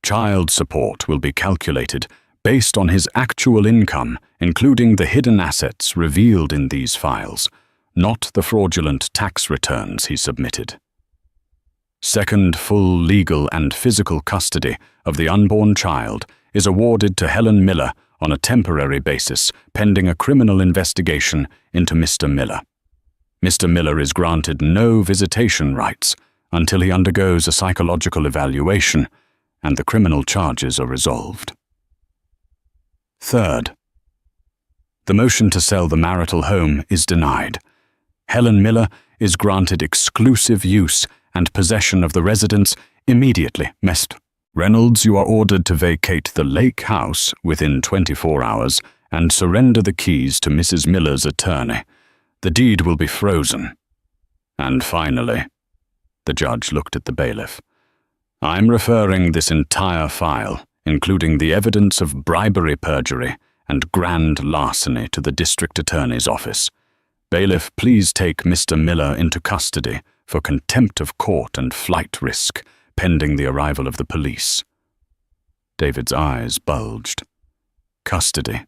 Child support will be calculated based on his actual income, including the hidden assets revealed in these files, not the fraudulent tax returns he submitted. Second, full legal and physical custody of the unborn child is awarded to Helen Miller on a temporary basis, pending a criminal investigation into Mr. Miller. Mr. Miller is granted no visitation rights until he undergoes a psychological evaluation and the criminal charges are resolved. Third, the motion to sell the marital home is denied. Helen Miller is granted exclusive use and possession of the residence immediately. Mr. Reynolds, you are ordered to vacate the lake house within 24 hours and surrender the keys to Mrs. Miller's attorney. The deed will be frozen. And finally, the judge looked at the bailiff, I'm referring this entire file, including the evidence of bribery, perjury, and grand larceny, to the district attorney's office. Bailiff, please take Mr. Miller into custody for contempt of court and flight risk, pending the arrival of the police. David's eyes bulged. Custody.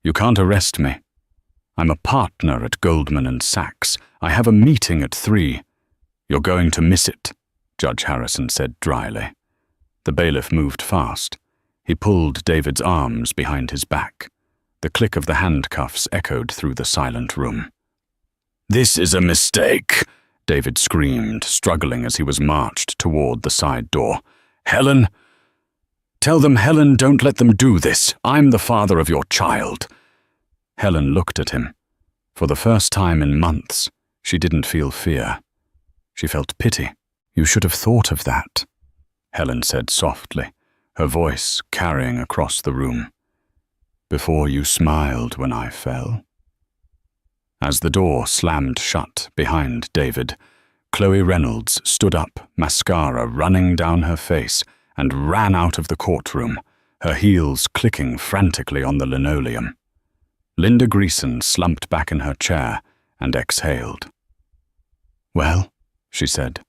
You can't arrest me. I'm a partner at Goldman & Sachs. I have a meeting at 3. You're going to miss it, Judge Harrison said dryly. The bailiff moved fast. He pulled David's arms behind his back. The click of the handcuffs echoed through the silent room. This is a mistake, David screamed, struggling as he was marched toward the side door. Helen! Tell them, Helen, don't let them do this. I'm the father of your child. Helen looked at him. For the first time in months, she didn't feel fear. She felt pity. You should have thought of that, Helen said softly, her voice carrying across the room. Before you smiled when I fell. As the door slammed shut behind David, Chloe Reynolds stood up, mascara running down her face, and ran out of the courtroom, her heels clicking frantically on the linoleum. Linda Greason slumped back in her chair and exhaled. Well, she said,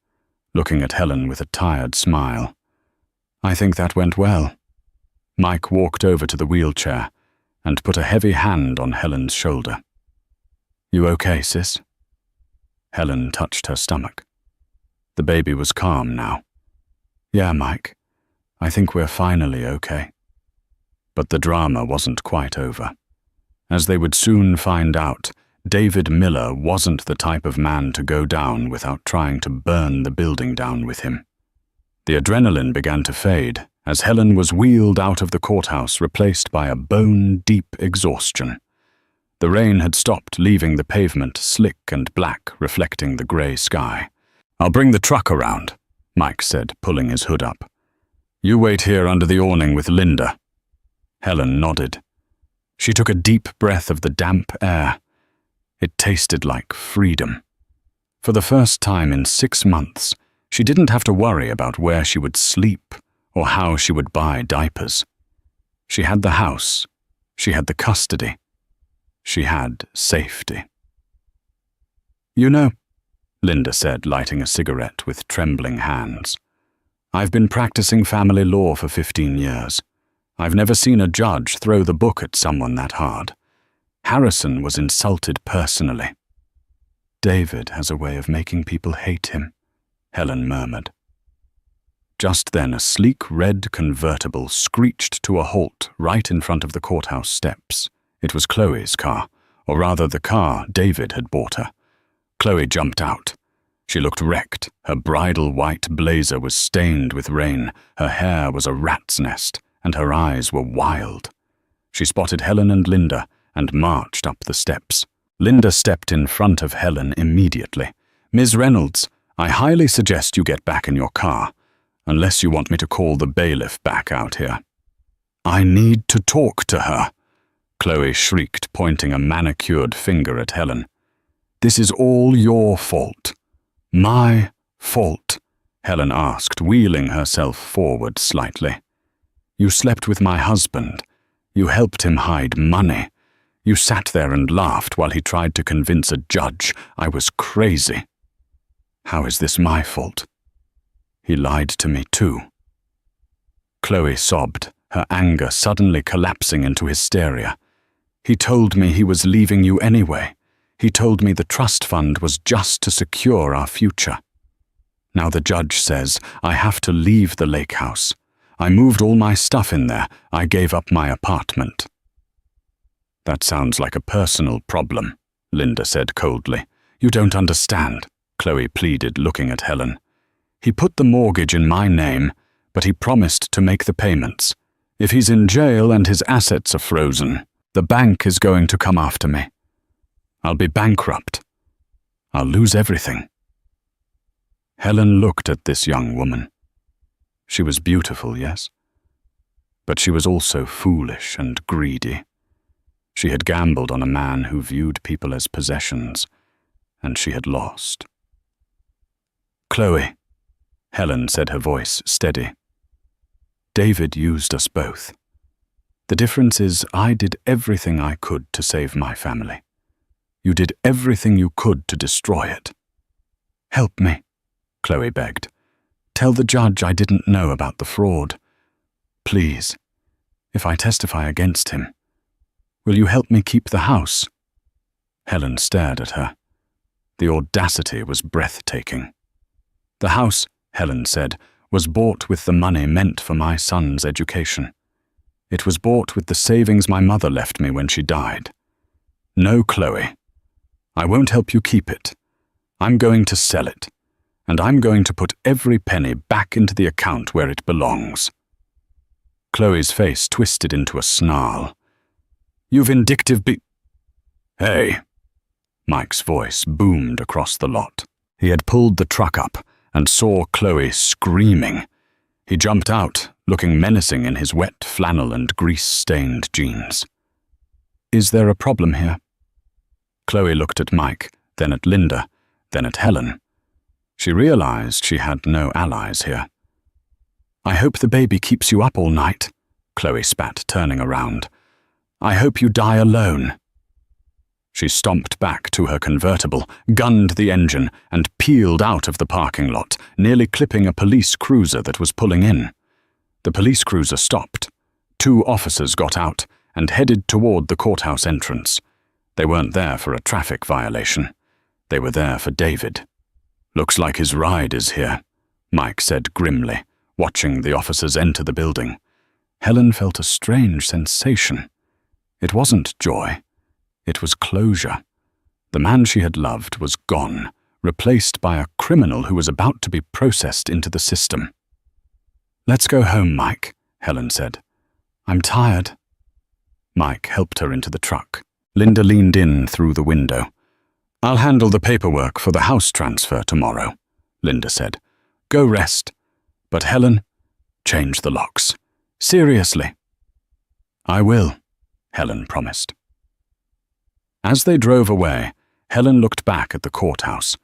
looking at Helen with a tired smile. I think that went well. Mike walked over to the wheelchair and put a heavy hand on Helen's shoulder. You okay, sis? Helen touched her stomach. The baby was calm now. Yeah, Mike. I think we're finally okay. But the drama wasn't quite over. As they would soon find out, David Miller wasn't the type of man to go down without trying to burn the building down with him. The adrenaline began to fade as Helen was wheeled out of the courthouse, replaced by a bone-deep exhaustion. The rain had stopped, leaving the pavement slick and black, reflecting the grey sky. I'll bring the truck around, Mike said, pulling his hood up. You wait here under the awning with Linda. Helen nodded. She took a deep breath of the damp air. It tasted like freedom. For the first time in 6 months, she didn't have to worry about where she would sleep or how she would buy diapers. She had the house. She had the custody. She had safety. You know, Linda said, lighting a cigarette with trembling hands, I've been practicing family law for 15 years. I've never seen a judge throw the book at someone that hard. Harrison was insulted personally. David has a way of making people hate him, Helen murmured. Just then, a sleek red convertible screeched to a halt right in front of the courthouse steps. It was Chloe's car, or rather the car David had bought her. Chloe jumped out. She looked wrecked. Her bridal white blazer was stained with rain, her hair was a rat's nest, and her eyes were wild. She spotted Helen and Linda and marched up the steps. Linda stepped in front of Helen immediately. Ms. Reynolds, I highly suggest you get back in your car, unless you want me to call the bailiff back out here. I need to talk to her, Chloe shrieked, pointing a manicured finger at Helen. This is all your fault. My fault, Helen asked, wheeling herself forward slightly. You slept with my husband. You helped him hide money. You sat there and laughed while he tried to convince a judge I was crazy. How is this my fault? He lied to me too. Chloe sobbed, her anger suddenly collapsing into hysteria. He told me he was leaving you anyway. He told me the trust fund was just to secure our future. Now the judge says I have to leave the lake house. I moved all my stuff in there. I gave up my apartment. That sounds like a personal problem, Linda said coldly. You don't understand, Chloe pleaded, looking at Helen. He put the mortgage in my name, but he promised to make the payments. If he's in jail and his assets are frozen, the bank is going to come after me. I'll be bankrupt. I'll lose everything. Helen looked at this young woman. She was beautiful, yes, but she was also foolish and greedy. She had gambled on a man who viewed people as possessions, and she had lost. "Chloe," Helen said, her voice steady. "David used us both. The difference is I did everything I could to save my family. You did everything you could to destroy it. Help me," Chloe begged. "Tell the judge I didn't know about the fraud. Please, if I testify against him, will you help me keep the house?" Helen stared at her. The audacity was breathtaking. "The house," Helen said, "was bought with the money meant for my son's education. It was bought with the savings my mother left me when she died. No, Chloe, I won't help you keep it. I'm going to sell it, and I'm going to put every penny back into the account where it belongs." Chloe's face twisted into a snarl. "You vindictive Hey!" Mike's voice boomed across the lot. He had pulled the truck up and saw Chloe screaming. He jumped out, looking menacing in his wet flannel and grease-stained jeans. "Is there a problem here?" Chloe looked at Mike, then at Linda, then at Helen. She realized she had no allies here. "I hope the baby keeps you up all night," Chloe spat, turning around. "I hope you die alone." She stomped back to her convertible, gunned the engine, and peeled out of the parking lot, nearly clipping a police cruiser that was pulling in. The police cruiser stopped. 2 officers got out and headed toward the courthouse entrance. They weren't there for a traffic violation. They were there for David. "Looks like his ride is here," Mike said grimly, watching the officers enter the building. Helen felt a strange sensation. It wasn't joy. It was closure. The man she had loved was gone, replaced by a criminal who was about to be processed into the system. "Let's go home, Mike," Helen said. "I'm tired." Mike helped her into the truck. Linda leaned in through the window. "I'll handle the paperwork for the house transfer tomorrow," Linda said. "Go rest. But Helen, change the locks. Seriously." "I will," Helen promised. As they drove away, Helen looked back at the courthouse.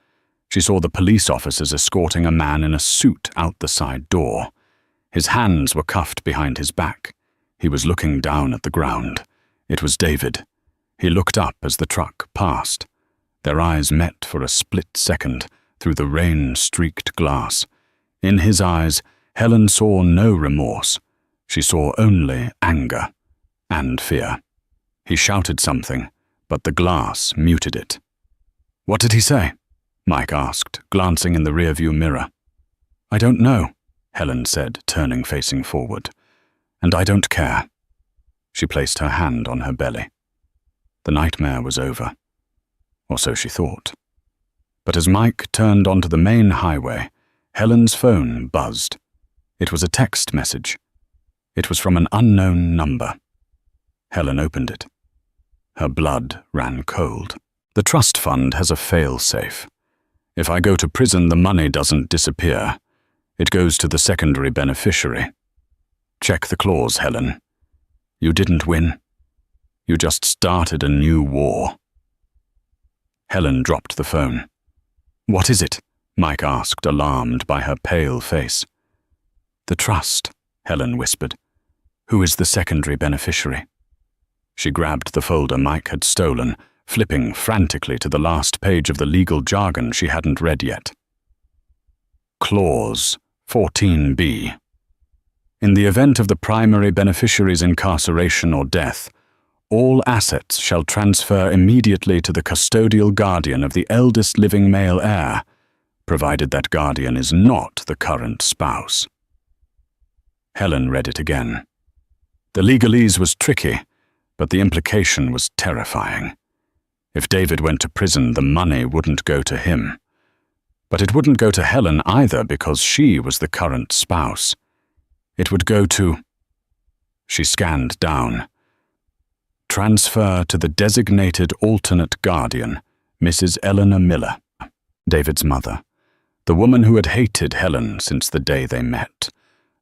She saw the police officers escorting a man in a suit out the side door. His hands were cuffed behind his back. He was looking down at the ground. It was David. He looked up as the truck passed. Their eyes met for a split second through the rain-streaked glass. In his eyes, Helen saw no remorse. She saw only anger and fear. He shouted something, but the glass muted it. "What did he say?" Mike asked, glancing in the rearview mirror. "I don't know," Helen said, turning facing forward. "And I don't care." She placed her hand on her belly. The nightmare was over. Or so she thought. But as Mike turned onto the main highway, Helen's phone buzzed. It was a text message. It was from an unknown number. Helen opened it. Her blood ran cold. "The trust fund has a fail-safe. If I go to prison, the money doesn't disappear. It goes to the secondary beneficiary. Check the clause, Helen. You didn't win. You just started a new war." Helen dropped the phone. "What is it?" Mike asked, alarmed by her pale face. "The trust," Helen whispered. "Who is the secondary beneficiary?" She grabbed the folder Mike had stolen, flipping frantically to the last page of the legal jargon she hadn't read yet. Clause 14b. In the event of the primary beneficiary's incarceration or death, all assets shall transfer immediately to the custodial guardian of the eldest living male heir, provided that guardian is not the current spouse. Helen read it again. The legalese was tricky, but the implication was terrifying. If David went to prison, the money wouldn't go to him. But it wouldn't go to Helen either because she was the current spouse. It would go to... She scanned down. Transfer to the designated alternate guardian, Mrs. Eleanor Miller, David's mother. The woman who had hated Helen since the day they met.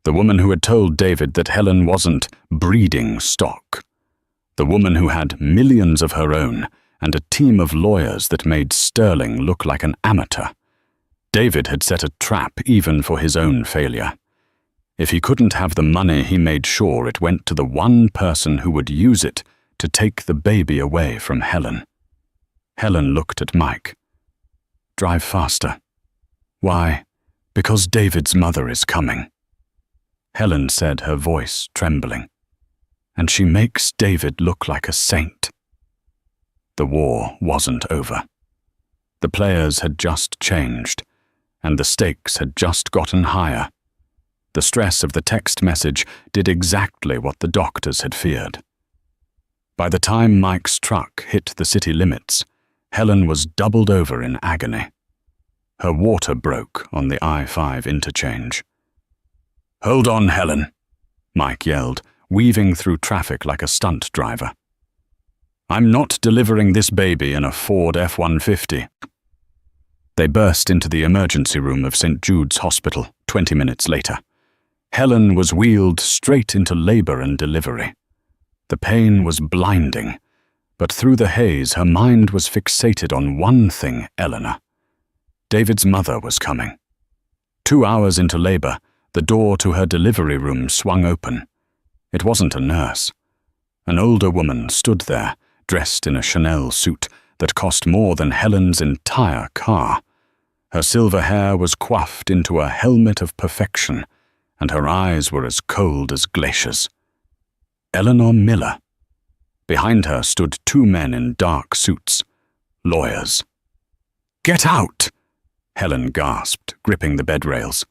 The woman who had told David that Helen wasn't breeding stock. The woman who had millions of her own and a team of lawyers that made Sterling look like an amateur. David had set a trap even for his own failure. If he couldn't have the money, he made sure it went to the one person who would use it to take the baby away from Helen. Helen looked at Mike. "Drive faster." "Why?" "Because David's mother is coming." Helen said, her voice trembling. "And she makes David look like a saint." The war wasn't over. The players had just changed, and the stakes had just gotten higher. The stress of the text message did exactly what the doctors had feared. By the time Mike's truck hit the city limits, Helen was doubled over in agony. Her water broke on the I-5 interchange. "Hold on, Helen," Mike yelled, weaving through traffic like a stunt driver. "I'm not delivering this baby in a Ford F-150. They burst into the emergency room of St. Jude's Hospital 20 minutes later. Helen was wheeled straight into labor and delivery. The pain was blinding, but through the haze her mind was fixated on one thing, Eleanor. David's mother was coming. 2 hours into labor, the door to her delivery room swung open. It wasn't a nurse. An older woman stood there, dressed in a Chanel suit that cost more than Helen's entire car. Her silver hair was coiffed into a helmet of perfection, and her eyes were as cold as glaciers. Eleanor Miller. Behind her stood 2 men in dark suits, lawyers. "Get out!" Helen gasped, gripping the bed rails.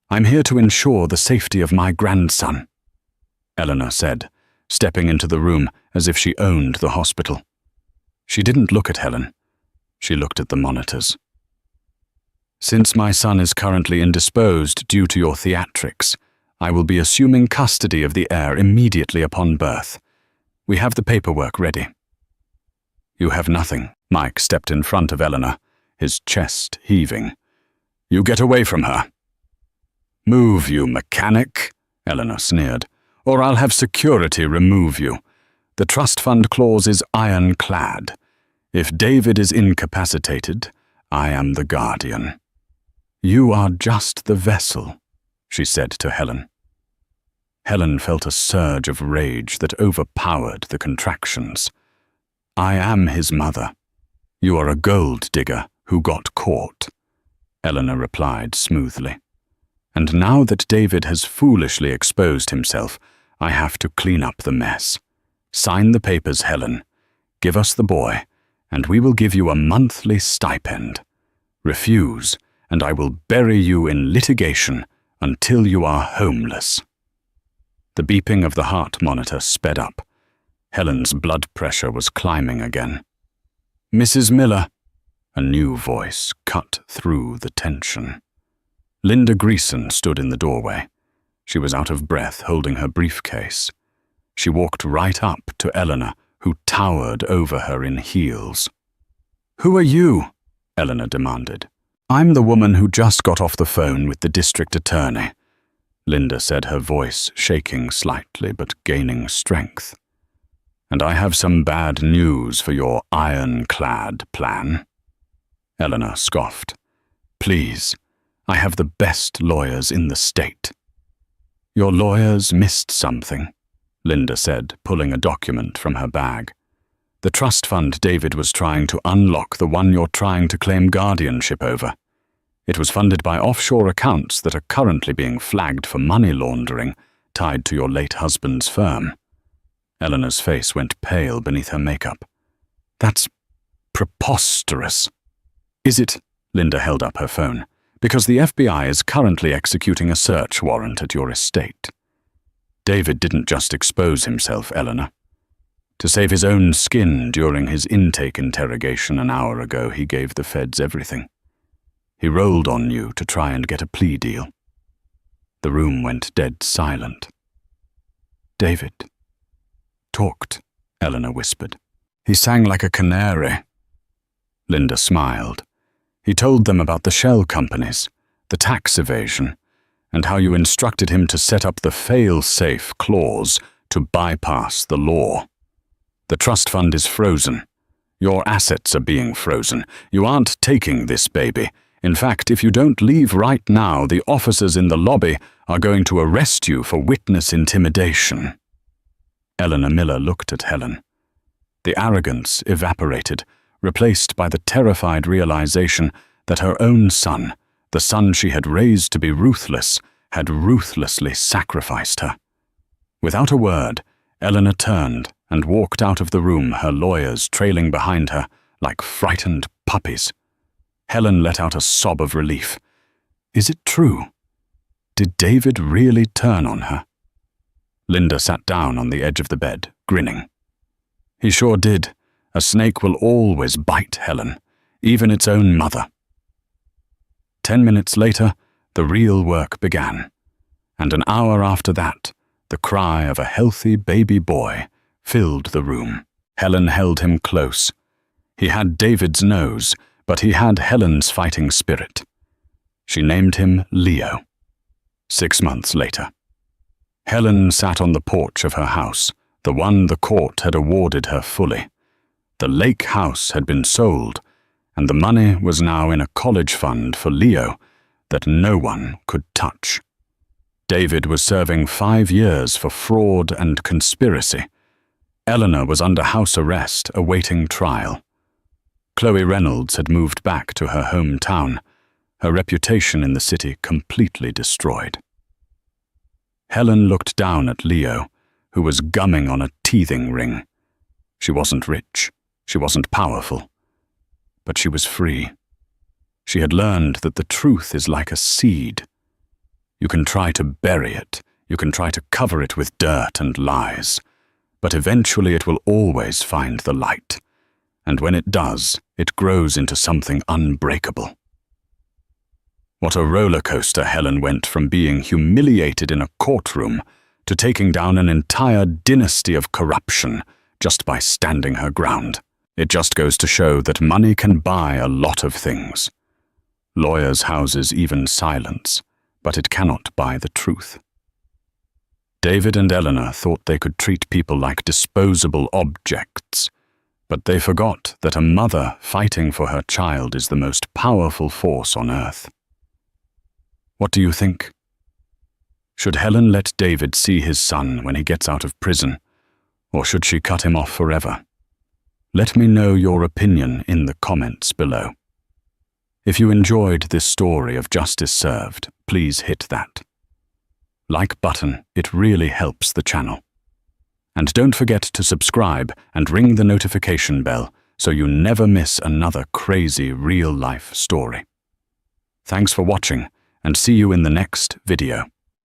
"I'm here to ensure the safety of my grandson," Eleanor said, stepping into the room as if she owned the hospital. She didn't look at Helen. She looked at the monitors. "Since my son is currently indisposed due to your theatrics, I will be assuming custody of the heir immediately upon birth. We have the paperwork ready." "You have nothing." Mike stepped in front of Eleanor, his chest heaving. "You get away from her." "Move, you mechanic," Eleanor sneered, "or I'll have security remove you. The trust fund clause is ironclad. If David is incapacitated, I am the guardian." "You are just the vessel," she said to Helen. Helen felt a surge of rage that overpowered the contractions. "I am his mother. You are a gold digger who got caught," Eleanor replied smoothly. "And now that David has foolishly exposed himself, I have to clean up the mess. Sign the papers, Helen. Give us the boy, and we will give you a monthly stipend. Refuse, and I will bury you in litigation until you are homeless." The beeping of the heart monitor sped up. Helen's blood pressure was climbing again. "Mrs. Miller," a new voice cut through the tension. Linda Greason stood in the doorway. She was out of breath, holding her briefcase. She walked right up to Eleanor, who towered over her in heels. "Who are you?" Eleanor demanded. "I'm the woman who just got off the phone with the district attorney," Linda said, her voice shaking slightly but gaining strength. "And I have some bad news for your ironclad plan." Eleanor scoffed. "Please, I have the best lawyers in the state." "Your lawyers missed something," Linda said, pulling a document from her bag. "The trust fund David was trying to unlock, the one you're trying to claim guardianship over. It was funded by offshore accounts that are currently being flagged for money laundering tied to your late husband's firm." Eleanor's face went pale beneath her makeup. "That's preposterous." "Is it?" Linda held up her phone. "Because the FBI is currently executing a search warrant at your estate." David didn't just expose himself, Eleanor. To save his own skin during his intake interrogation an hour ago, he gave the feds everything. He rolled on you to try and get a plea deal. The room went dead silent. "David talked," Eleanor whispered. "He sang like a canary." Linda smiled. He told them about the shell companies, the tax evasion, and how you instructed him to set up the fail-safe clause to bypass the law. The trust fund is frozen. Your assets are being frozen. You aren't taking this baby. In fact, if you don't leave right now, the officers in the lobby are going to arrest you for witness intimidation. Eleanor Miller looked at Helen. The arrogance evaporated, replaced by the terrified realization that her own son, the son she had raised to be ruthless, had ruthlessly sacrificed her. Without a word, Eleanor turned and walked out of the room, her lawyers trailing behind her like frightened puppies. Helen let out a sob of relief. Is it true? Did David really turn on her? Linda sat down on the edge of the bed, grinning. He sure did. A snake will always bite, Helen, even its own mother. 10 minutes later, the real work began, and an hour after that, the cry of a healthy baby boy filled the room. Helen held him close. He had David's nose, but he had Helen's fighting spirit. She named him Leo. 6 months later. Helen sat on the porch of her house, the one the court had awarded her fully. The lake house had been sold, and the money was now in a college fund for Leo that no one could touch. David was serving 5 years for fraud and conspiracy. Eleanor was under house arrest, awaiting trial. Chloe Reynolds had moved back to her hometown, her reputation in the city completely destroyed. Helen looked down at Leo, who was gumming on a teething ring. She wasn't rich, she wasn't powerful, but she was free. She had learned that the truth is like a seed. You can try to bury it, you can try to cover it with dirt and lies, but eventually it will always find the light, and when it does, it grows into something unbreakable. What a roller coaster Helen went from being humiliated in a courtroom to taking down an entire dynasty of corruption just by standing her ground. It just goes to show that money can buy a lot of things. Lawyers' houses even silence, but it cannot buy the truth. David and Eleanor thought they could treat people like disposable objects, but they forgot that a mother fighting for her child is the most powerful force on earth. What do you think? Should Helen let David see his son when he gets out of prison, or should she cut him off forever? Let me know your opinion in the comments below. If you enjoyed this story of justice served, please hit that like button. It really helps the channel. And don't forget to subscribe and ring the notification bell so you never miss another crazy real-life story. Thanks for watching, and see you in the next video.